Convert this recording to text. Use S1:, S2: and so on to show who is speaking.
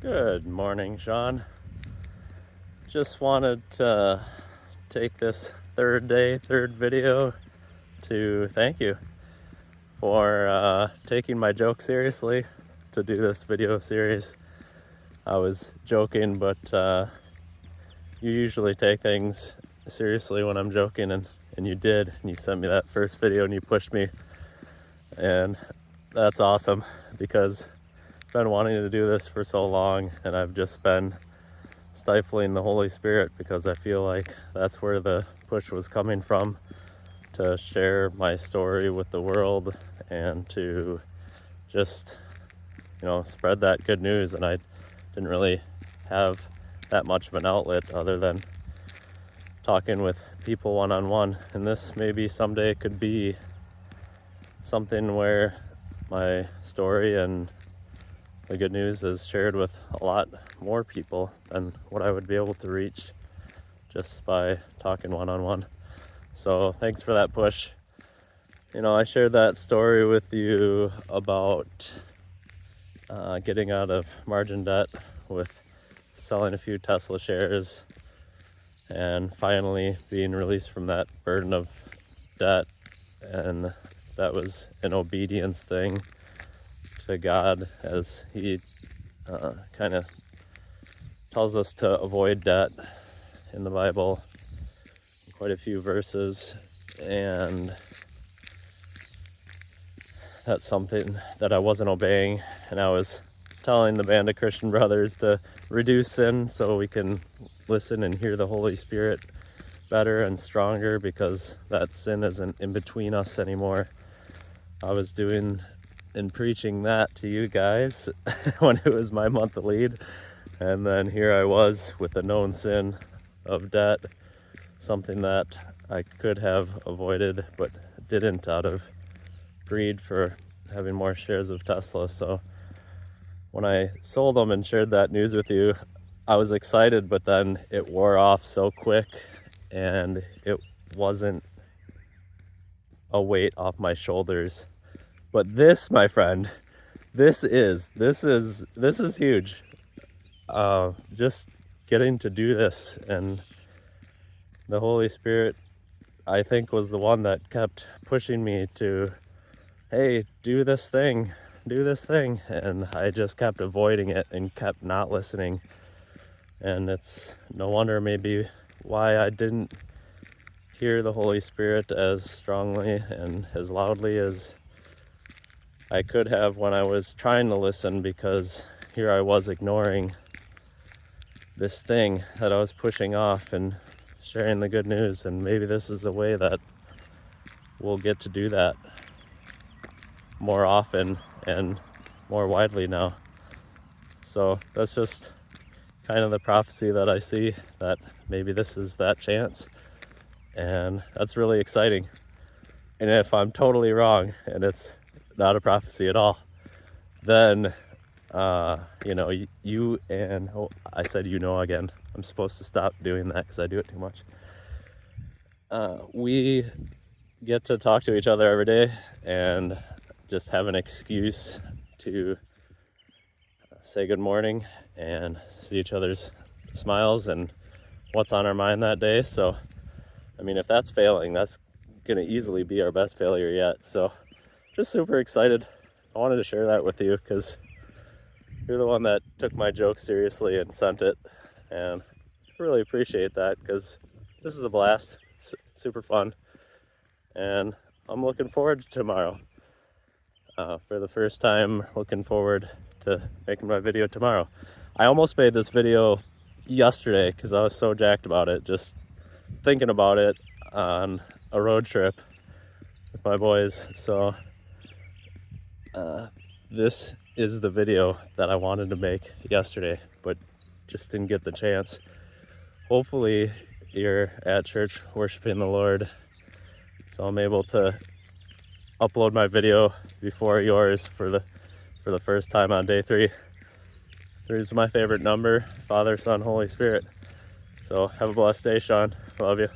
S1: Good morning, Sean. Just wanted to take this third video to thank you for taking my joke seriously to do this video series. I was joking, but you usually take things seriously when I'm joking, and you did, and you sent me that first video and you pushed me, and that's awesome because I've been wanting to do this for so long, and I've just been stifling the Holy Spirit because I feel like that's where the push was coming from, to share my story with the world and to just, spread that good news. And I didn't really have that much of an outlet other than talking with people one-on-one. And this maybe someday could be something where my story and the good news is shared with a lot more people than what I would be able to reach just by talking one-on-one. So thanks for that push. I shared that story with you about getting out of margin debt with selling a few Tesla shares and finally being released from that burden of debt. And that was an obedience thing to God, as he kind of tells us to avoid debt in the Bible, quite a few verses, and that's something that I wasn't obeying, and I was telling the band of Christian brothers to reduce sin so we can listen and hear the Holy Spirit better and stronger, because that sin isn't in between us anymore. I was doing and preaching that to you guys when it was my month of lead, and then here I was with a known sin of debt, something that I could have avoided but didn't out of greed for having more shares of Tesla. So when I sold them and shared that news with you, I was excited, but then it wore off so quick, and it wasn't a weight off my shoulders. But this, my friend, this is huge. Just getting to do this, and the Holy Spirit, I think, was the one that kept pushing me to, hey, do this thing, and I just kept avoiding it and kept not listening. And it's no wonder maybe why I didn't hear the Holy Spirit as strongly and as loudly as I could have when I was trying to listen, because here I was ignoring this thing that I was pushing off and sharing the good news. And maybe this is the way that we'll get to do that more often and more widely now. So that's just kind of the prophecy that I see, that maybe this is that chance, and that's really exciting. And if I'm totally wrong and it's not a prophecy at all, then you and I said again. I'm supposed to stop doing that because I do it too much. We get to talk to each other every day and just have an excuse to say good morning and see each other's smiles and what's on our mind that day. So I mean, if that's failing, that's gonna easily be our best failure yet. So just super excited. I wanted to share that with you because you're the one that took my joke seriously and sent it, and I really appreciate that, because this is a blast. It's super fun, and I'm looking forward to tomorrow. For the first time, looking forward to making my video tomorrow. I almost made this video yesterday because I was so jacked about it, just thinking about it on a road trip with my boys. So this is the video that I wanted to make yesterday, but just didn't get the chance. Hopefully you're at church worshiping the Lord, so I'm able to upload my video before yours for the first time on day 3. 3 is my favorite number: Father, Son, Holy Spirit. So have a blessed day, Sean. Love you.